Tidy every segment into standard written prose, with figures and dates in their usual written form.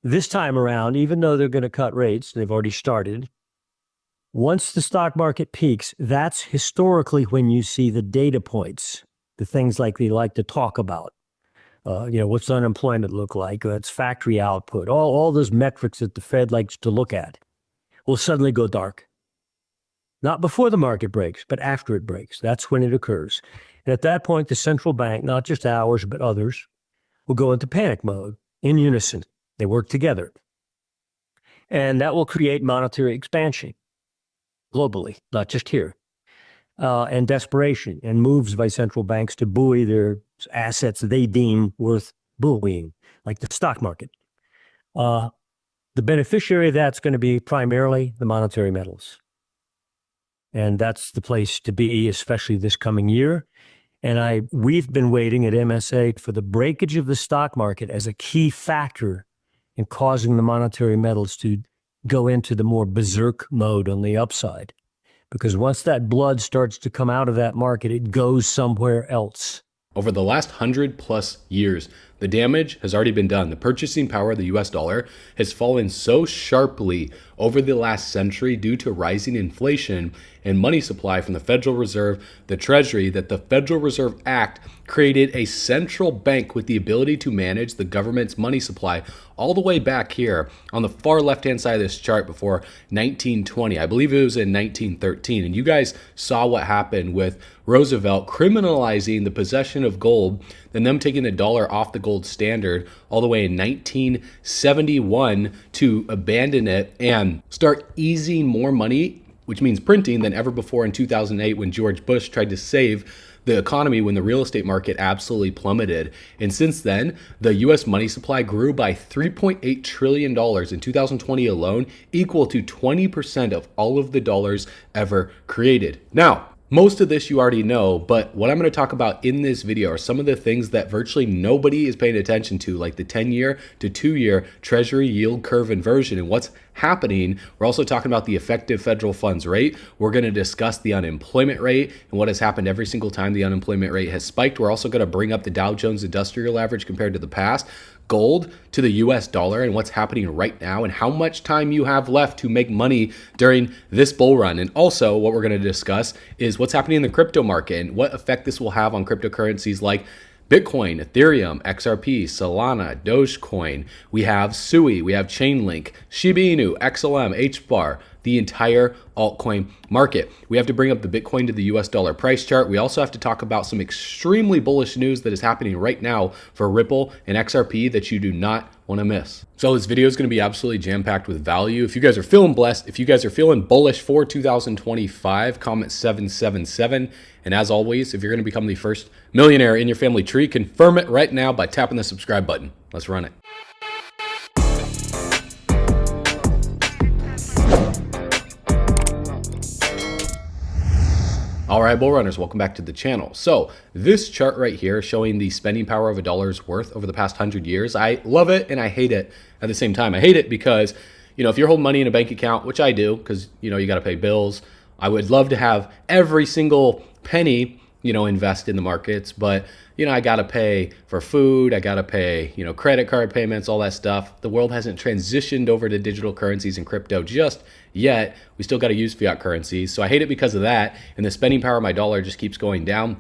This time around, even though they're going to cut rates, they've already started. Once the stock market peaks, that's historically when you see the data points, the things like they like to talk about. What's unemployment look like? That's factory output. All those metrics that the Fed likes to look at will suddenly go dark. Not before the market breaks, but after it breaks. That's when it occurs. And at that point, the central bank, not just ours, but others, will go into panic mode in unison. They work together. And that will create monetary expansion globally, not just here. And desperation and moves by central banks to buoy their assets they deem worth buoying, like the stock market. The beneficiary of that's going to be primarily the monetary metals. And that's the place to be, especially this coming year. And we've been waiting at MSA for the breakage of the stock market as a key factor in causing the monetary metals to go into the more berserk mode on the upside. Because once that blood starts to come out of that market, it goes somewhere else. Over the last 100+ years, the damage has already been done. The purchasing power of the US dollar has fallen so sharply over the last century due to rising inflation and money supply from the Federal Reserve, the Treasury, that the Federal Reserve Act created a central bank with the ability to manage the government's money supply all the way back here on the far left-hand side of this chart before 1920. I believe it was in 1913. And you guys saw what happened with Roosevelt criminalizing the possession of gold, then them taking the dollar off the gold standard all the way in 1971 to abandon it and start easing more money, which means printing, than ever before in 2008 when George Bush tried to save the economy when the real estate market absolutely plummeted. And since then, the US money supply grew by $3.8 trillion in 2020 alone, equal to 20% of all of the dollars ever created. Now, most of this you already know, but what I'm going to talk about in this video are some of the things that virtually nobody is paying attention to, like the 10-year to 2-year Treasury yield curve inversion and what's happening. We're also talking about the effective federal funds rate. We're going to discuss the unemployment rate and what has happened every single time the unemployment rate has spiked. We're also going to bring up the Dow Jones Industrial Average compared to the past, gold to the US dollar, and what's happening right now, and how much time you have left to make money during this bull run. And also what we're going to discuss is what's happening in the crypto market and what effect this will have on cryptocurrencies like Bitcoin, Ethereum, XRP, Solana, Dogecoin. We have Sui, we have Chainlink, Shiba Inu, XLM, HBAR, the entire altcoin market. We have to bring up the Bitcoin to the US dollar price chart. We also have to talk about some extremely bullish news that is happening right now for Ripple and XRP that you do not want to miss. So this video is going to be absolutely jam-packed with value. If you guys are feeling blessed, if you guys are feeling bullish for 2025, comment 777. And as always, if you're going to become the first millionaire in your family tree, confirm it right now by tapping the subscribe button. Let's run it. All right, bull runners, welcome back to the channel. So this chart right here showing the spending power of a dollar's worth over the past 100 years, I love it and I hate it at the same time. I hate it because, if you're holding money in a bank account, which I do, because, you got to pay bills, I would love to have every single penny, invest in the markets, but, I got to pay for food, I got to pay, credit card payments, all that stuff. The world hasn't transitioned over to digital currencies and crypto just yet. We still got to use fiat currencies. So I hate it because of that. And the spending power of my dollar just keeps going down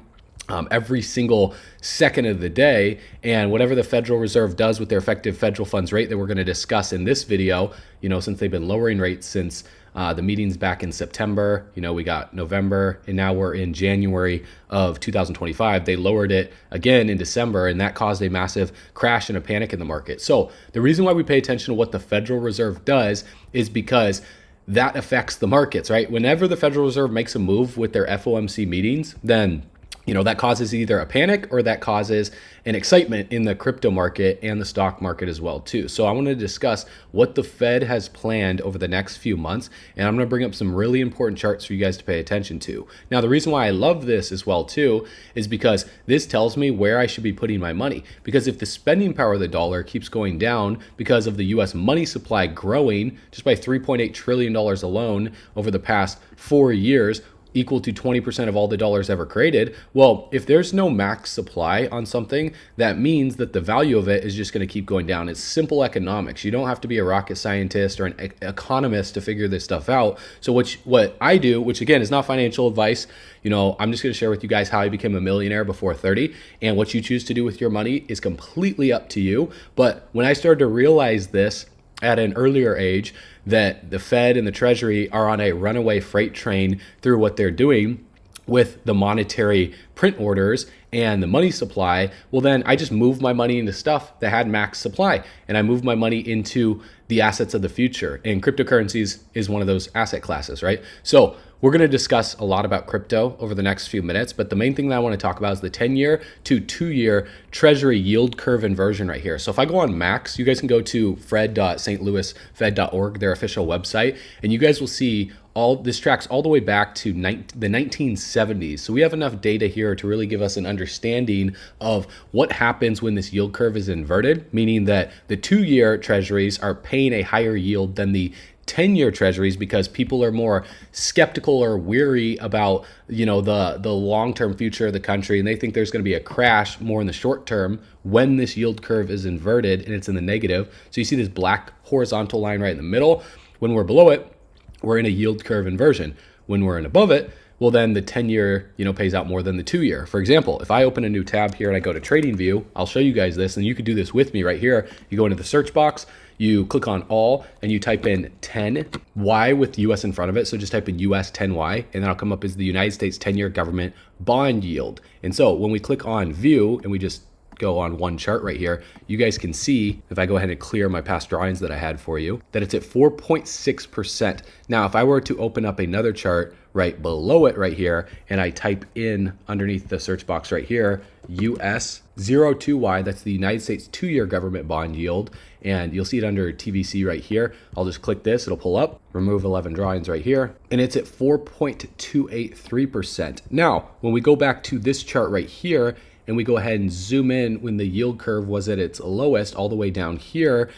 every single second of the day. And whatever the Federal Reserve does with their effective federal funds rate that we're going to discuss in this video, since they've been lowering rates since the meetings back in September, we got November, and now we're in January of 2025. They lowered it again in December, and that caused a massive crash and a panic in the market. So the reason why we pay attention to what the Federal Reserve does is because that affects the markets, right? Whenever the Federal Reserve makes a move with their FOMC meetings, then that causes either a panic or that causes an excitement in the crypto market and the stock market as well too. So I want to discuss what the Fed has planned over the next few months, and I'm going to bring up some really important charts for you guys to pay attention to. Now, the reason why I love this as well too is because this tells me where I should be putting my money. Because if the spending power of the dollar keeps going down because of the US money supply growing just by $3.8 trillion alone over the past 4 years, equal to 20% of all the dollars ever created. Well, if there's no max supply on something, that means that the value of it is just going to keep going down. It's simple economics. You don't have to be a rocket scientist or an economist to figure this stuff out. So what I do, which again is not financial advice, I'm just going to share with you guys how I became a millionaire before 30, and what you choose to do with your money is completely up to you. But when I started to realize this at an earlier age, that the Fed and the Treasury are on a runaway freight train through what they're doing with the monetary print orders and the money supply, well, then I just moved my money into stuff that had max supply, and I moved my money into the assets of the future. And cryptocurrencies is one of those asset classes, right? So we're going to discuss a lot about crypto over the next few minutes, but the main thing that I want to talk about is the 10-year to 2-year Treasury yield curve inversion right here. So if I go on Max, you guys can go to fred.stlouisfed.org, their official website, and you guys will see this tracks all the way back to the 1970s. So we have enough data here to really give us an understanding of what happens when this yield curve is inverted, meaning that the 2-year treasuries are paying a higher yield than the 10-year treasuries because people are more skeptical or weary about, the long-term future of the country, and they think there's going to be a crash more in the short term when this yield curve is inverted and it's in the negative. So you see this black horizontal line right in the middle. When we're below it, we're in a yield curve inversion. When we're in above it, well, then the 10-year, pays out more than the 2-year. For example, if I open a new tab here and I go to Trading View, I'll show you guys this, and you could do this with me right here. You go into the search box, you click on all, and you type in 10Y with US in front of it. So just type in US 10Y, and then I'll come up as the United States 10-year government bond yield. And so when we click on view and we just go on one chart right here, you guys can see, if I go ahead and clear my past drawings that I had for you, that it's at 4.6%. Now, if I were to open up another chart right below it right here, and I type in underneath the search box right here, US 02Y, that's the United States 2-year government bond yield, and you'll see it under TVC right here. I'll just click this, it'll pull up, remove 11 drawings right here, and it's at 4.283%. Now, when we go back to this chart right here, and we go ahead and zoom in when the yield curve was at its lowest all the way down here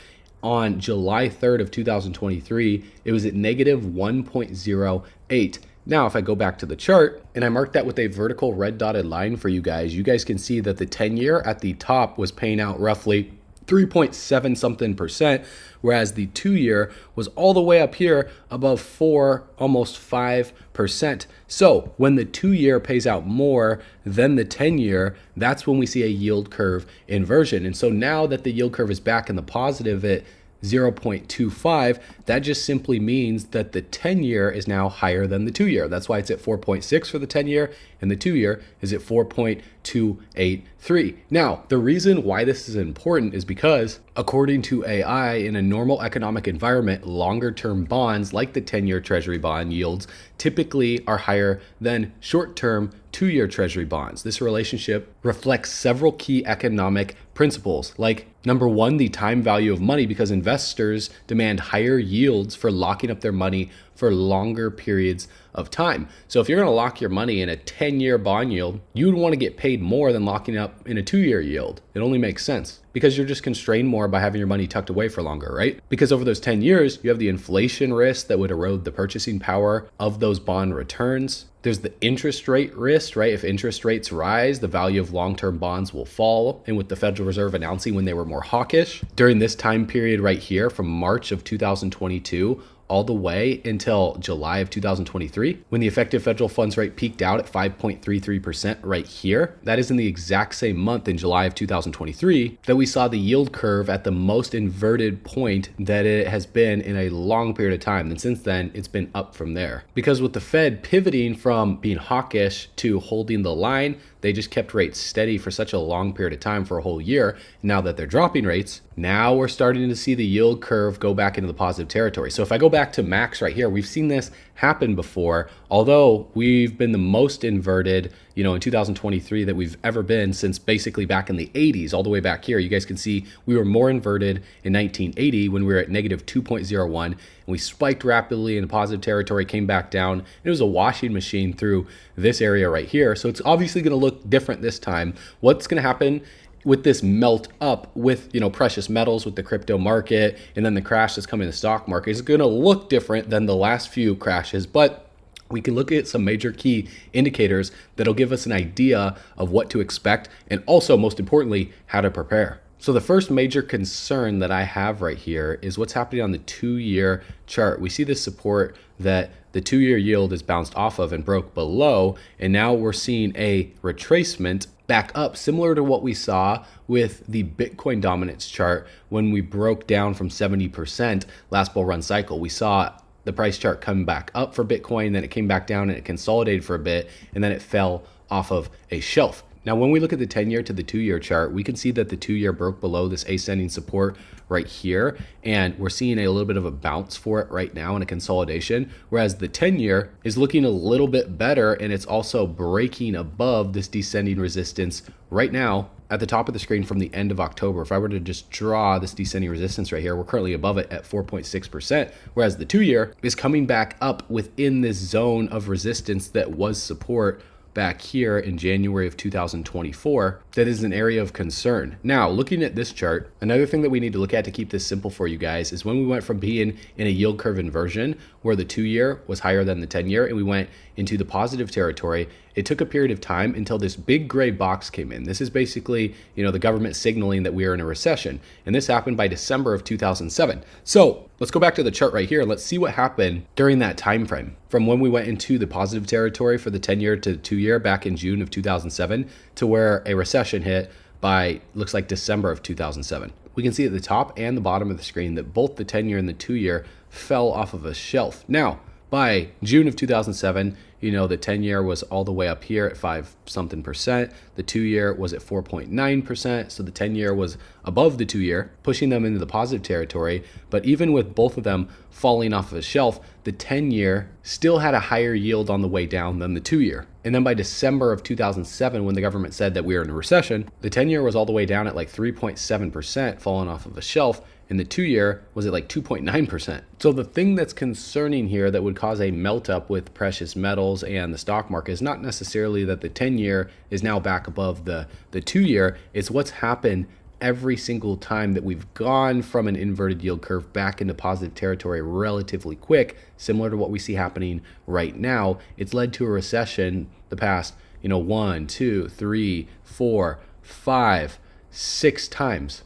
on July 3rd of 2023, it was at negative 1.08. Now, if I go back to the chart and I mark that with a vertical red dotted line for you guys can see that the 10-year at the top was paying out roughly 3.7 something percent, whereas the 2-year was all the way up here above 4, almost 5%. So when the 2-year pays out more than the 10-year, that's when we see a yield curve inversion. And so now that the yield curve is back in the positive at 0.25, that just simply means that the 10-year is now higher than the 2-year. That's why it's at 4.6 for the 10-year, and the 2-year is at 4.283. Now, the reason why this is important is because, according to AI, in a normal economic environment, longer-term bonds like the 10-year Treasury bond yields typically are higher than short-term 2-year Treasury bonds. This relationship reflects several key economic principles, like number one, the time value of money, because investors demand higher yields for locking up their money for longer periods of time. So if you're going to lock your money in a 10-year bond yield, you would want to get paid more than locking up in a 2-year yield. It only makes sense because you're just constrained more by having your money tucked away for longer, right? Because over those 10 years, you have the inflation risk that would erode the purchasing power of those bond returns. There's the interest rate risk, right? If interest rates rise, the value of long-term bonds will fall. And with the Federal Reserve announcing when they were more hawkish, during this time period right here from March of 2022 all the way until July of 2023, when the effective federal funds rate peaked out at 5.33% right here. That is in the exact same month in July of 2023 that we saw the yield curve at the most inverted point that it has been in a long period of time. And since then, it's been up from there. Because with the Fed pivoting from being hawkish to holding the line, they just kept rates steady for such a long period of time, for a whole year. Now that they're dropping rates, now we're starting to see the yield curve go back into the positive territory. So if I go back to Max right here, we've seen this happen before, although we've been the most inverted, in 2023 that we've ever been since basically back in the 80s, all the way back here. You guys can see we were more inverted in 1980 when we were at negative 2.01, and we spiked rapidly in the positive territory, came back down. It was a washing machine through this area right here. So it's obviously going to look different this time. What's going to happen with this melt up with, precious metals, with the crypto market, and then the crash that's coming in the stock market is going to look different than the last few crashes. But we can look at some major key indicators that'll give us an idea of what to expect and also, most importantly, how to prepare. So the first major concern that I have right here is what's happening on the 2-year chart. We see this support that the 2-year yield is bounced off of and broke below, and now we're seeing a retracement back up, similar to what we saw with the Bitcoin dominance chart when we broke down from 70% last bull run cycle. We saw the price chart come back up for Bitcoin, then it came back down and it consolidated for a bit, and then it fell off of a shelf. Now, when we look at the 10-year to the 2-year chart, we can see that the 2-year broke below this ascending support right here, and we're seeing a little bit of a bounce for it right now in a consolidation, whereas the 10-year is looking a little bit better, and it's also breaking above this descending resistance right now at the top of the screen from the end of October. If I were to just draw this descending resistance right here, we're currently above it at 4.6%, whereas the 2-year is coming back up within this zone of resistance that was support back here in January of 2024. That is an area of concern. Now, looking at this chart, another thing that we need to look at to keep this simple for you guys is when we went from being in a yield curve inversion where the 2-year was higher than the 10-year and we went into the positive territory, it took a period of time until this big gray box came in. This is basically, the government signaling that we are in a recession. And this happened by December of 2007. So let's go back to the chart right here and let's see what happened during that time frame. From when we went into the positive territory for the 10-year to the 2-year back in June of 2007 to where a recession hit by, looks like December of 2007. We can see at the top and the bottom of the screen that both the 10-year and the 2-year fell off of a shelf. Now, by June of 2007, the 10-year was all the way up here at 5-something%. The 2-year was at 4.9%. So the 10-year was above the 2-year, pushing them into the positive territory. But even with both of them falling off of a shelf, the 10-year still had a higher yield on the way down than the 2-year. And then by December of 2007, when the government said that we were in a recession, the 10-year was all the way down at like 3.7%, falling off of a shelf. And the 2-year was at like 2.9%. So the thing that's concerning here that would cause a melt up with precious metals and the stock market is not necessarily that the 10-year is now back above the 2-year. It's what's happened every single time that we've gone from an inverted yield curve back into positive territory relatively quick, similar to what we see happening right now. It's led to a recession the past, 1, 2, 3, 4, 5, 6 times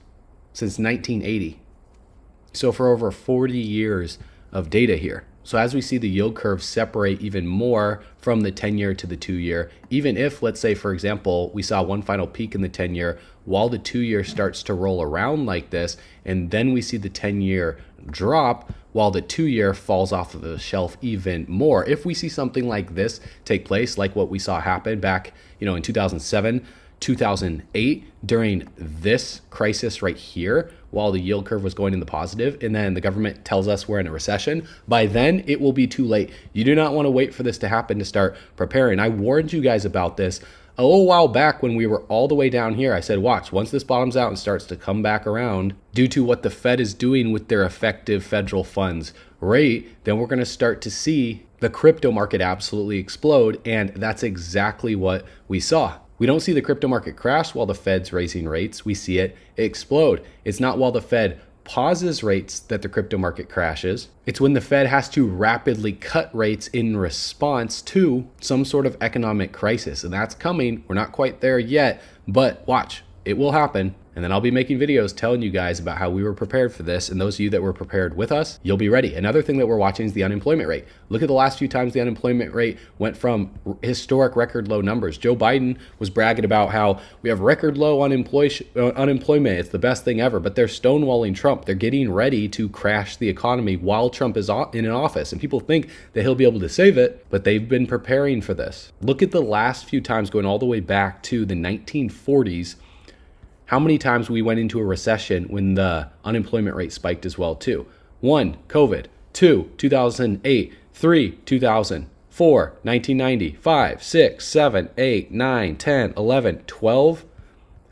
since 1980. So for over 40 years of data here. So as we see the yield curve separate even more from the 10-year to the 2-year, even if, let's say, for example, we saw one final peak in the 10-year while the 2-year starts to roll around like this, and then we see the 10-year drop while the 2-year falls off of the shelf even more. If we see something like this take place, like what we saw happen back, in 2007, 2008 during this crisis right here, while the yield curve was going in the positive, and then the government tells us we're in a recession, by then it will be too late. You do not want to wait for this to happen to start preparing. I warned you guys about this a little while back when we were all the way down here. I said, watch, once this bottoms out and starts to come back around due to what the Fed is doing with their effective federal funds rate, then we're going to start to see the crypto market absolutely explode. And that's exactly what we saw. We don't see the crypto market crash while the Fed's raising rates. We see it explode. It's not while the Fed pauses rates that the crypto market crashes. It's when the Fed has to rapidly cut rates in response to some sort of economic crisis. And that's coming. We're not quite there yet, but watch, it will happen. And then I'll be making videos telling you guys about how we were prepared for this. And those of you that were prepared with us, you'll be ready. Another thing that we're watching is the unemployment rate. Look at the last few times the unemployment rate went from historic record low numbers. Joe Biden was bragging about how we have record low unemployment. It's the best thing ever. But they're stonewalling Trump. They're getting ready to crash the economy while Trump is in an office. And people think that he'll be able to save it, but they've been preparing for this. Look at the last few times going all the way back to the 1940s. How many times we went into a recession when the unemployment rate spiked as well too? 1, COVID. 2, 2008. 3, 2000. 4, 1990. 5, 6, 7, 8, 9, 10, 11, 12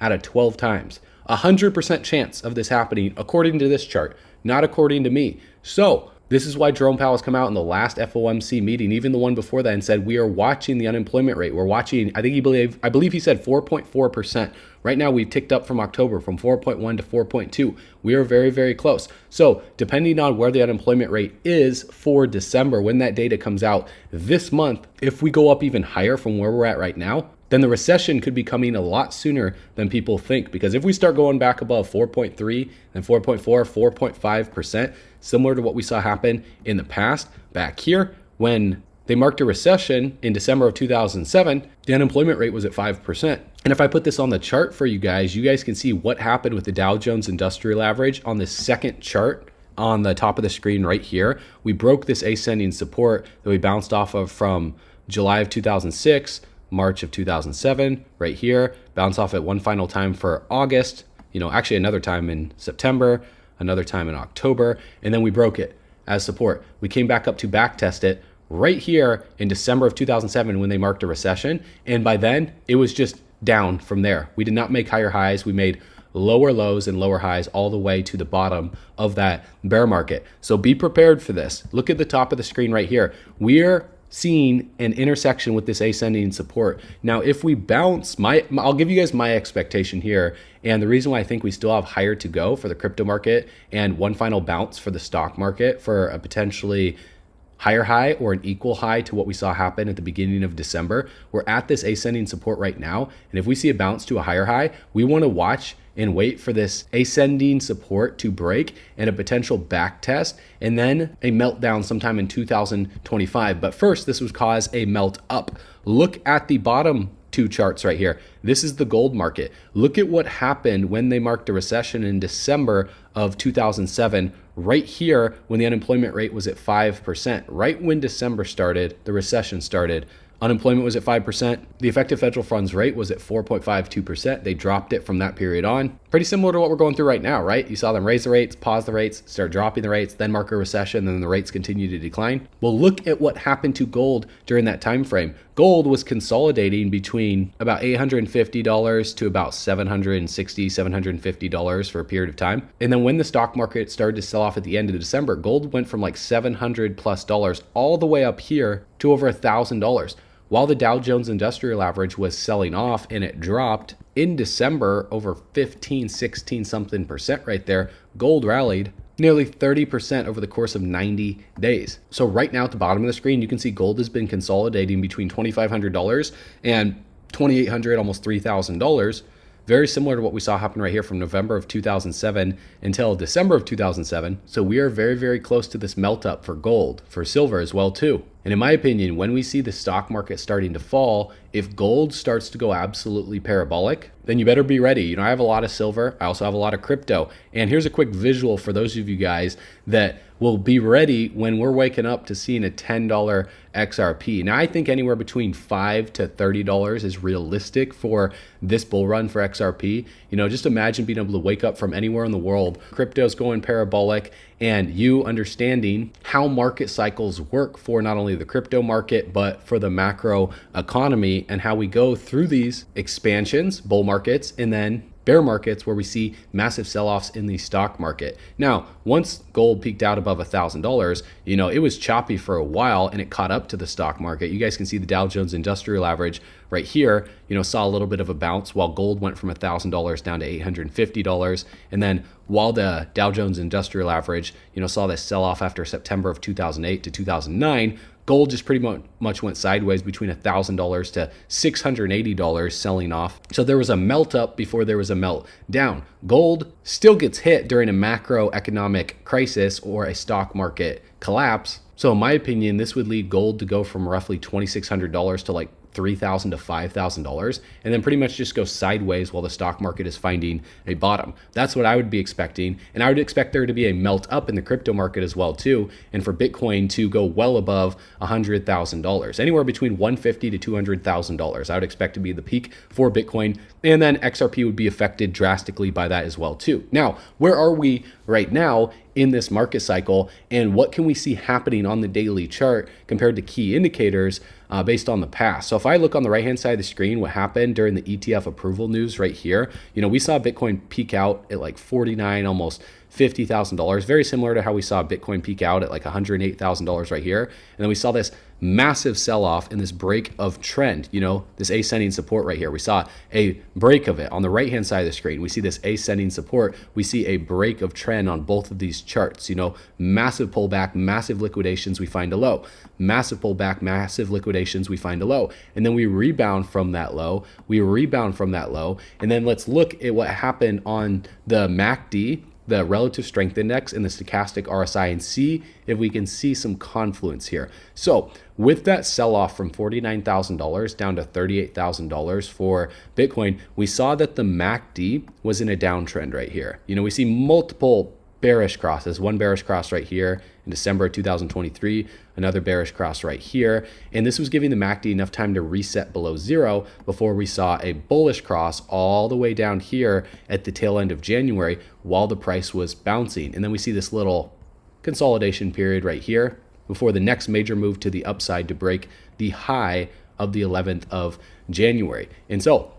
out of 12 times. 100% chance of this happening according to this chart, not according to me. So This is why Jerome Powell has come out in the last FOMC meeting, even the one before that, and said we are watching the unemployment rate. We're watching, I believe he said 4.4%. Right now we've ticked up from October from 4.1 to 4.2. We are very, very close. So depending on where the unemployment rate is for December, when that data comes out this month, if we go up even higher from where we're at right now, then the recession could be coming a lot sooner than people think. Because if we start going back above 4.3 and 4.4, 4.5%, similar to what we saw happen in the past back here when they marked a recession in December of 2007, the unemployment rate was at 5%. And if I put this on the chart for you guys can see what happened with the Dow Jones Industrial Average on the second chart on the top of the screen right here. We broke this ascending support that we bounced off of from July of 2006, March of 2007, right here, bounce off at one final time for August, actually another time in September, another time in October, and then we broke it as support. We came back up to back test it right here in December of 2007 when they marked a recession, and by then it was just down from there. We did not make higher highs. We made lower lows and lower highs all the way to the bottom of that bear market. So be prepared for this. Look at the top of the screen right here. We're seeing an intersection with this ascending support. Now, if we bounce, I'll give you guys my expectation here. And the reason why I think we still have higher to go for the crypto market and one final bounce for the stock market for a potentially higher high or an equal high to what we saw happen at the beginning of December. We're at this ascending support right now. And if we see a bounce to a higher high, we want to watch and wait for this ascending support to break and a potential back test and then a meltdown sometime in 2025. But first, this would cause a melt up. Look at the bottom two charts right here. This is the gold market. Look at what happened when they marked a recession in December of 2007, right here when the unemployment rate was at 5%. Right when December started, the recession started. Unemployment was at 5%. The effective federal funds rate was at 4.52%. They dropped it from that period on. Pretty similar to what we're going through right now, right? You saw them raise the rates, pause the rates, start dropping the rates, then mark a recession, then the rates continue to decline. Well, look at what happened to gold during that time frame. Gold was consolidating between about $850 to about $760, $750 for a period of time. And then when the stock market started to sell off at the end of December, gold went from like $700+ all the way up here to over $1,000. While the Dow Jones Industrial Average was selling off and it dropped in December over 15, 16 something percent right there, gold rallied nearly 30% over the course of 90 days. So right now at the bottom of the screen, you can see gold has been consolidating between $2,500 and $2,800, almost $3,000. Very similar to what we saw happen right here from November of 2007 until December of 2007. So we are very, very close to this melt up for gold, for silver as well too. And in my opinion, when we see the stock market starting to fall, if gold starts to go absolutely parabolic, then you better be ready. I have a lot of silver. I also have a lot of crypto. And here's a quick visual for those of you guys that will be ready when we're waking up to seeing a $10 XRP. Now, I think anywhere between $5 to $30 is realistic for this bull run for XRP. Just imagine being able to wake up from anywhere in the world, crypto's going parabolic, and you understanding how market cycles work for not only the crypto market, but for the macro economy and how we go through these expansions, bull markets, and then bear markets where we see massive sell-offs in the stock market. Now, once gold peaked out above $1,000, it was choppy for a while and it caught up to the stock market. You guys can see the Dow Jones Industrial Average right here, saw a little bit of a bounce while gold went from $1,000 down to $850. And then while the Dow Jones Industrial Average, saw this sell-off after September of 2008 to 2009, gold just pretty much went sideways between $1,000 to $680 selling off. So there was a melt up before there was a melt down. Gold still gets hit during a macroeconomic crisis or a stock market collapse. So in my opinion, this would lead gold to go from roughly $2,600 to like $3,000 to $5,000, and then pretty much just go sideways while the stock market is finding a bottom. That's what I would be expecting. And I would expect there to be a melt up in the crypto market as well too. And for Bitcoin to go well above $100,000, anywhere between $150,000 to $200,000. I would expect to be the peak for Bitcoin. And then XRP would be affected drastically by that as well too. Now, where are we right now in this market cycle, and what can we see happening on the daily chart compared to key indicators based on the past. So if I look on the right hand side of the screen, what happened during the ETF approval news right here, we saw Bitcoin peak out at like 49, almost $50,000, very similar to how we saw Bitcoin peak out at like $108,000 right here. And then we saw this massive sell-off in this break of trend, this ascending support right here. We saw a break of it on the right-hand side of the screen. We see this ascending support. We see a break of trend on both of these charts, massive pullback, massive liquidations, we find a low. Massive pullback, massive liquidations, we find a low. And then we rebound from that low. And then let's look at what happened on the MACD, the relative strength index, and the stochastic RSI, and see if we can see some confluence here. So with that sell-off from $49,000 down to $38,000 for Bitcoin, we saw that the MACD was in a downtrend right here. We see multiple bearish crosses, one bearish cross right here in December of 2023, another bearish cross right here. And this was giving the MACD enough time to reset below zero before we saw a bullish cross all the way down here at the tail end of January while the price was bouncing. And then we see this little consolidation period right here before the next major move to the upside to break the high of the 11th of January. And so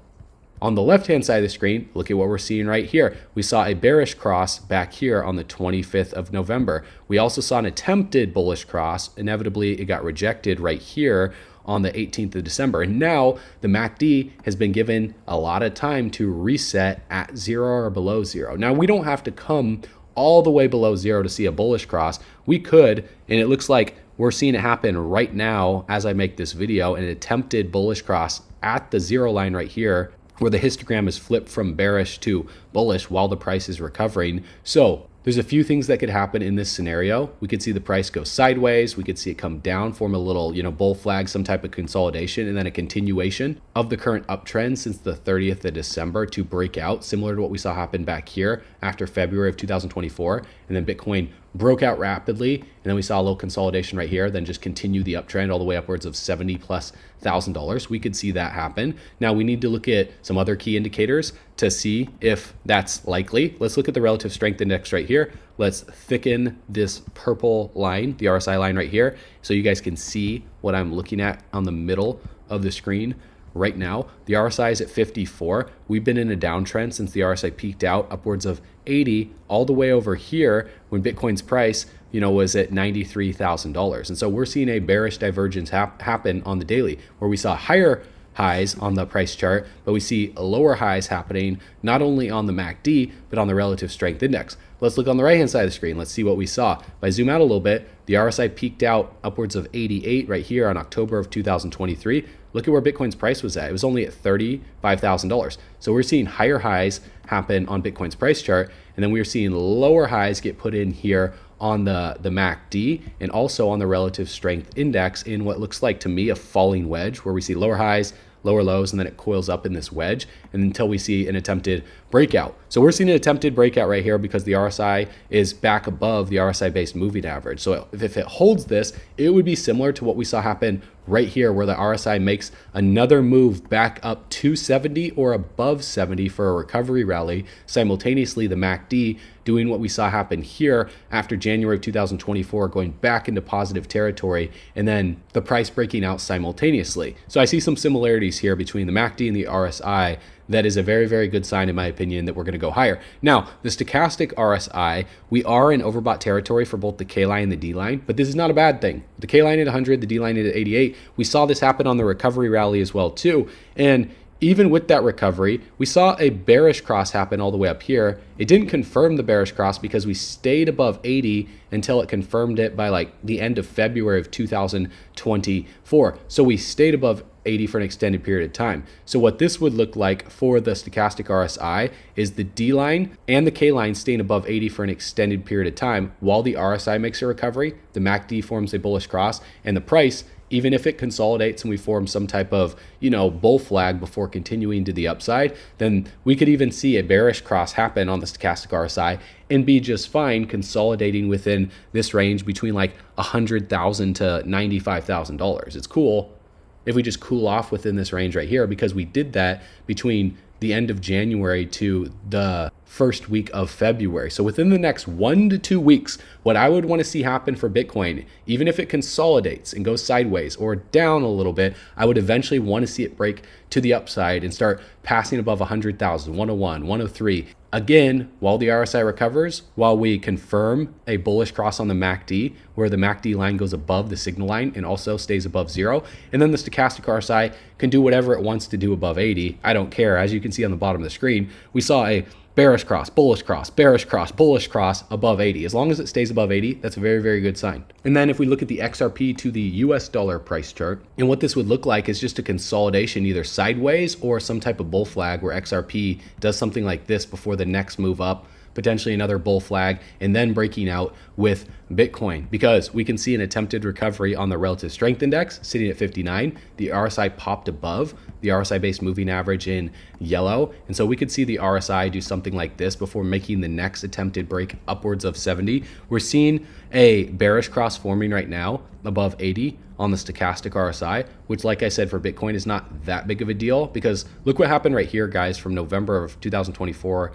on the left-hand side of the screen, look at what we're seeing right here. We saw a bearish cross back here on the 25th of November. We also saw an attempted bullish cross. Inevitably, it got rejected right here on the 18th of December. And now the MACD has been given a lot of time to reset at zero or below zero. Now, we don't have to come all the way below zero to see a bullish cross. We could, and it looks like we're seeing it happen right now as I make this video, an attempted bullish cross at the zero line right here, where the histogram is flipped from bearish to bullish while the price is recovering. So there's a few things that could happen in this scenario. We could see the price go sideways. We could see it come down, form a little, bull flag, some type of consolidation, and then a continuation of the current uptrend since the 30th of December to break out, similar to what we saw happen back here after February of 2024. And then Bitcoin broke out rapidly, and then we saw a little consolidation right here, then just continue the uptrend all the way upwards of $70,000+. We could see that happen. Now we need to look at some other key indicators to see if that's likely. Let's look at the relative strength index right here. Let's thicken this purple line, the RSI line right here, so you guys can see what I'm looking at on the middle of the screen right now. The RSI is at 54. We've been in a downtrend since the RSI peaked out upwards of 80 all the way over here when Bitcoin's price was at $93,000. And so we're seeing a bearish divergence happen on the daily, where we saw higher highs on the price chart, but we see lower highs happening not only on the MACD, but on the relative strength index. Let's look on the right-hand side of the screen. Let's see what we saw. If I zoom out a little bit, the RSI peaked out upwards of 88 right here on October of 2023. Look at where Bitcoin's price was at. It was only at $35,000. So we're seeing higher highs happen on Bitcoin's price chart, and then we're seeing lower highs get put in here on the MACD and also on the relative strength index in what looks like to me a falling wedge, where we see lower highs, lower lows, and then it coils up in this wedge and until we see an attempted breakout. So we're seeing an attempted breakout right here because the RSI is back above the RSI based moving average. So if it holds this, it would be similar to what we saw happen right here, where the RSI makes another move back up to 70 or above 70 for a recovery rally. Simultaneously, the MACD doing what we saw happen here after January of 2024, going back into positive territory, and then the price breaking out simultaneously. So I see some similarities here between the MACD and the RSI. That is a very, very good sign, in my opinion, that we're going to go higher. Now, the stochastic RSI, we are in overbought territory for both the K line and the D line, but this is not a bad thing. The K line at 100, the D line at 88. We saw this happen on the recovery rally as well, too. And even with that recovery, we saw a bearish cross happen all the way up here. It didn't confirm the bearish cross because we stayed above 80 until it confirmed it by like the end of February of 2024. So we stayed above 80 for an extended period of time. So what this would look like for the stochastic RSI is the D line and the K line staying above 80 for an extended period of time while the RSI makes a recovery, the MACD forms a bullish cross, and the price, even if it consolidates and we form some type of, bull flag before continuing to the upside, then we could even see a bearish cross happen on the stochastic RSI and be just fine consolidating within this range between like $100,000 to $95,000. It's cool if we just cool off within this range right here, because we did that between the end of January to the first week of February. So within the next 1 to 2 weeks, what I would want to see happen for Bitcoin, even if it consolidates and goes sideways or down a little bit, I would eventually want to see it break to the upside and start passing above 100,000, 101, 103. Again, while the RSI recovers, while we confirm a bullish cross on the MACD, where the MACD line goes above the signal line and also stays above zero, and then the stochastic RSI can do whatever it wants to do above 80. I don't care. As you can see on the bottom of the screen, we saw a bearish cross, bullish cross, bearish cross, bullish cross above 80. As long as it stays above 80, that's a very, very good sign. And then if we look at the XRP to the US dollar price chart, and what this would look like is just a consolidation either sideways or some type of bull flag where XRP does something like this before the next move up, potentially another bull flag, and then breaking out with Bitcoin, because we can see an attempted recovery on the relative strength index sitting at 59. The RSI popped above the RSI based moving average in yellow. And so we could see the RSI do something like this before making the next attempted break upwards of 70. We're seeing a bearish cross forming right now above 80 on the stochastic RSI, which, like I said, for Bitcoin is not that big of a deal, because look what happened right here, guys, from November of 2024.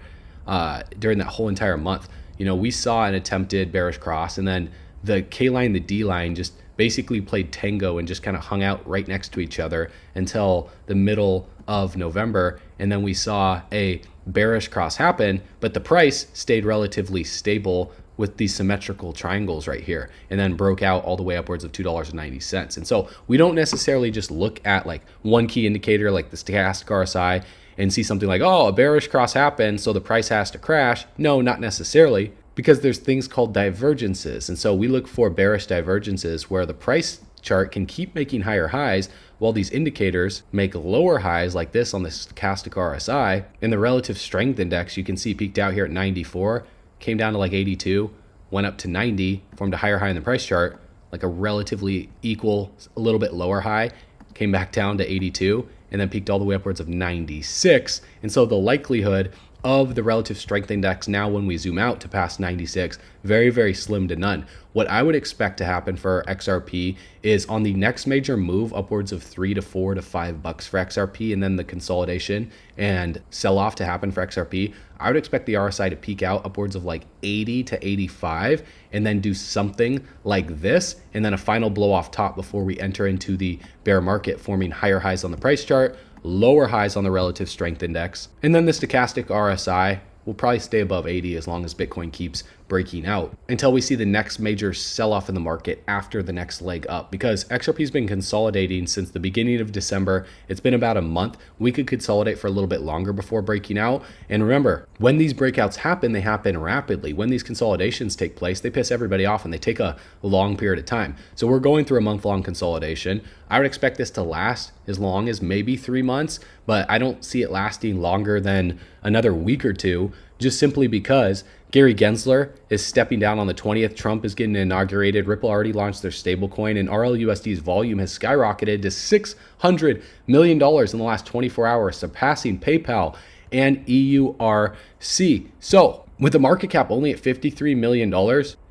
During that whole entire month, we saw an attempted bearish cross, and then the K line, the D line just basically played tango and just kind of hung out right next to each other until the middle of November. And then we saw a bearish cross happen, but the price stayed relatively stable with these symmetrical triangles right here, and then broke out all the way upwards of $2.90. And so we don't necessarily just look at like one key indicator like the stochastic RSI and see something like, oh, a bearish cross happened, so the price has to crash. No, not necessarily, because there's things called divergences. And so we look for bearish divergences where the price chart can keep making higher highs while these indicators make lower highs like this on the stochastic RSI. And the relative strength index, you can see peaked out here at 94, came down to like 82, went up to 90, formed a higher high in the price chart, like a relatively equal, a little bit lower high, came back down to 82, and then peaked all the way upwards of 96. And so the likelihood of the relative strength index now when we zoom out to past 96, very, very slim to none. What I would expect to happen for XRP is on the next major move upwards of $3 to $4 to $5 for XRP, and then the consolidation and sell off to happen for XRP, I would expect the RSI to peak out upwards of like 80 to 85 and then do something like this, and then a final blow off top before we enter into the bear market, forming higher highs on the price chart, lower highs on the relative strength index. And then the stochastic RSI will probably stay above 80 as long as Bitcoin keeps breaking out until we see the next major sell-off in the market after the next leg up, because XRP has been consolidating since the beginning of December. It's been about a month. We could consolidate for a little bit longer before breaking out. And remember, when these breakouts happen, they happen rapidly. When these consolidations take place, they piss everybody off and they take a long period of time. So we're going through a month-long consolidation. I would expect this to last as long as maybe 3 months, but I don't see it lasting longer than another week or two, just simply because Gary Gensler is stepping down on the 20th. Trump is getting inaugurated. Ripple already launched their stablecoin, and RLUSD's volume has skyrocketed to $600 million in the last 24 hours, surpassing PayPal and EURC. So with the market cap only at $53 million,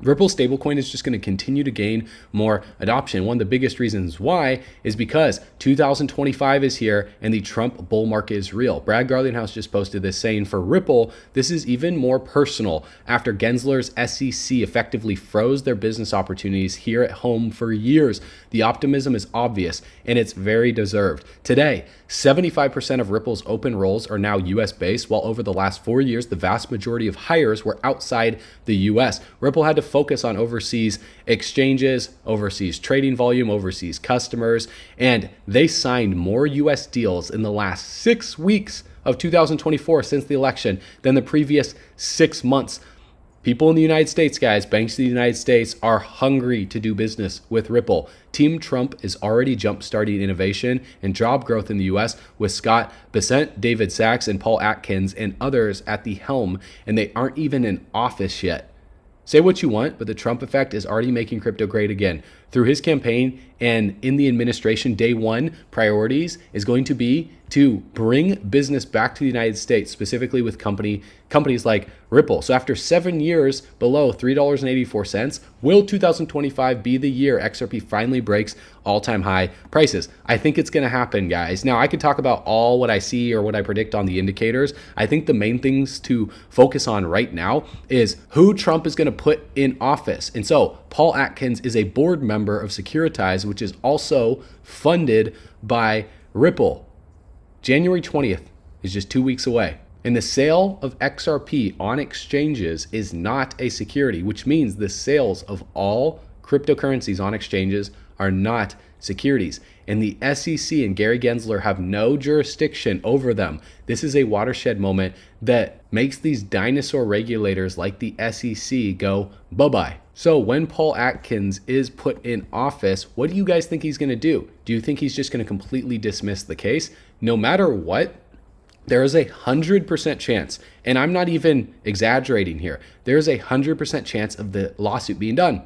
Ripple stablecoin is just going to continue to gain more adoption. One of the biggest reasons why is because 2025 is here and the Trump bull market is real. Brad Garlinghouse just posted this saying for Ripple, this is even more personal after Gensler's SEC effectively froze their business opportunities here at home for years. The optimism is obvious and it's very deserved. Today, 75% of Ripple's open roles are now US based, while over the last 4 years, the vast majority of hires were outside the US. Ripple had to focus on overseas exchanges, overseas trading volume, overseas customers, and they signed more US deals in the last 6 weeks of 2024 since the election than the previous 6 months. People in the United States, guys, banks in the United States are hungry to do business with Ripple. Team Trump is already jumpstarting innovation and job growth in the US with Scott Bessent, David Sachs, and Paul Atkins and others at the helm, and they aren't even in office yet. Say what you want, but the Trump effect is already making crypto great again. Through his campaign and in the administration, day one priorities is going to be to bring business back to the United States, specifically with companies like Ripple. So after 7 years below $3.84, will 2025 be the year XRP finally breaks all-time high prices? I think it's going to happen, guys. Now, I could talk about all what I see or what I predict on the indicators. I think the main things to focus on right now is who Trump is going to put in office. And so Paul Atkins is a board member of Securities, which is also funded by Ripple. January 20th is just 2 weeks away. And the sale of XRP on exchanges is not a security, which means the sales of all cryptocurrencies on exchanges are not securities. And the SEC and Gary Gensler have no jurisdiction over them. This is a watershed moment that makes these dinosaur regulators like the SEC go bye-bye. So when Paul Atkins is put in office, what do you guys think he's going to do? Do you think he's just going to completely dismiss the case? No matter what, there is 100% chance, and I'm not even exaggerating here, there is 100% chance of the lawsuit being done.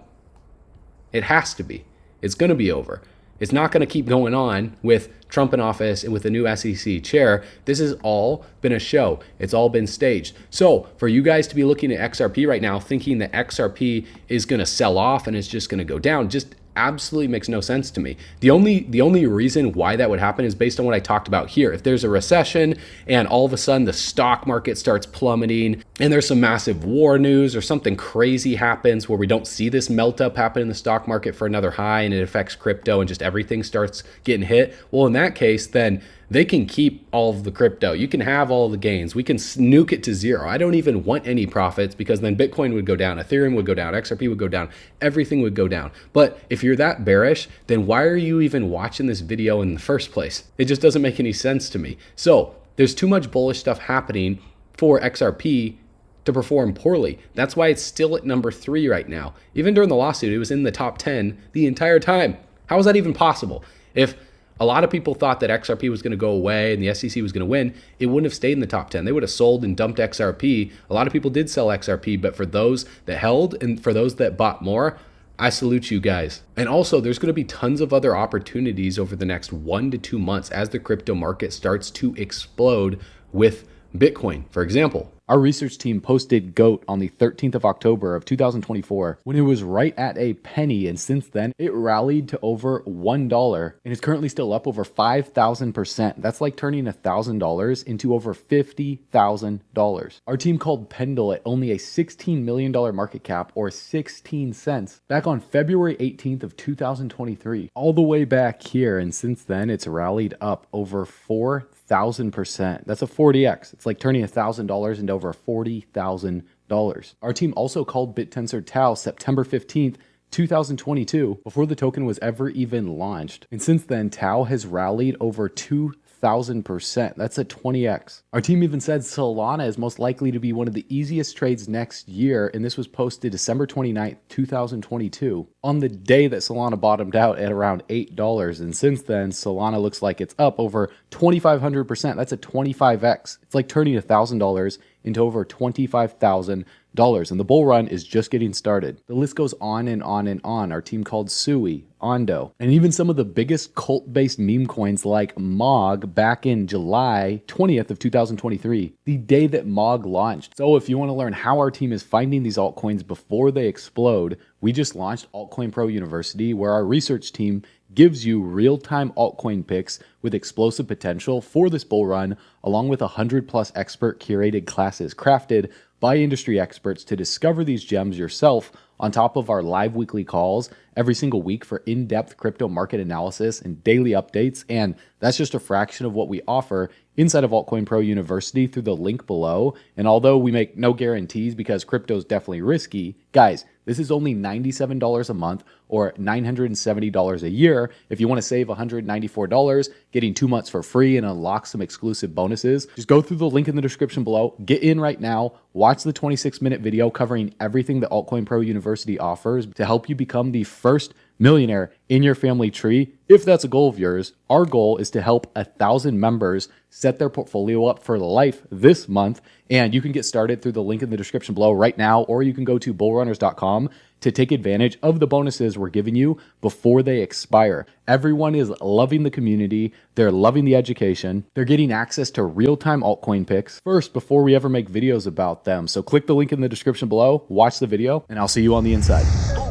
It has to be. It's going to be over. It's not going to keep going on with Trump in office and with the new SEC chair. This has all been a show. It's all been staged. So for you guys to be looking at XRP right now, thinking that XRP is going to sell off and it's just going to go down, just absolutely makes no sense to me. The only reason why that would happen is based on what I talked about here. If there's a recession and all of a sudden the stock market starts plummeting and there's some massive war news or something crazy happens where we don't see this melt up happen in the stock market for another high and it affects crypto and just everything starts getting hit, well, in that case, then they can keep all of the crypto. You can have all the gains. We can nuke it to zero. I don't even want any profits because then Bitcoin would go down, Ethereum would go down, XRP would go down, everything would go down. But if you're that bearish, then why are you even watching this video in the first place? It just doesn't make any sense to me. So there's too much bullish stuff happening for XRP to perform poorly. That's why it's still at number 3 right now. Even during the lawsuit, it was in the top 10 the entire time. How is that even possible? If a lot of people thought that XRP was going to go away and the SEC was going to win, it wouldn't have stayed in the top 10. They would have sold and dumped XRP. A lot of people did sell XRP, but for those that held and for those that bought more, I salute you guys. And also, there's going to be tons of other opportunities over the next 1 to 2 months as the crypto market starts to explode with Bitcoin. For example, our research team posted GOAT on the 13th of October of 2024 when it was right at a penny, and since then it rallied to over $1 and is currently still up over 5,000%. That's like turning $1,000 into over $50,000. Our team called Pendle at only a $16 million market cap or 16 cents back on February 18th of 2023, all the way back here, and since then it's rallied up over 4,000%. That's a 40x. It's like turning $1,000 into over $40,000. Our team also called BitTensor Tau September 15th, 2022, before the token was ever even launched. And since then, Tau has rallied over 2,000%. That's a 20x. Our team even said Solana is most likely to be one of the easiest trades next year, and this was posted December 29th, 2022, on the day that Solana bottomed out at around $8. And since then, Solana looks like it's up over 2,500%. That's a 25x. It's like turning $1,000 into over $25,000. And the bull run is just getting started. The list goes on and on and on. Our team called Sui, Ondo, and even some of the biggest cult-based meme coins like MOG back in July 20th of 2023, the day that MOG launched. So if you want to learn how our team is finding these altcoins before they explode, we just launched Altcoin Pro University, where our research team gives you real-time altcoin picks with explosive potential for this bull run, along with 100+ expert curated classes crafted by industry experts to discover these gems yourself, on top of our live weekly calls every single week for in-depth crypto market analysis and daily updates. And that's just a fraction of what we offer inside of Altcoin Pro University through the link below. And although we make no guarantees because crypto is definitely risky, guys, this is only $97 a month or $970 a year. If you want to save $194, getting 2 months for free and unlock some exclusive bonuses, just go through the link in the description below, get in right now, watch the 26-minute video covering everything that Altcoin Pro University offers to help you become the first millionaire in your family tree, if that's a goal of yours, our goal is to help 1,000 members set their portfolio up for life this month. And you can get started through the link in the description below right now, or you can go to bullrunners.com to take advantage of the bonuses we're giving you before they expire. Everyone is loving the community. They're loving the education. They're getting access to real-time altcoin picks first before we ever make videos about them. So click the link in the description below, watch the video, and I'll see you on the inside.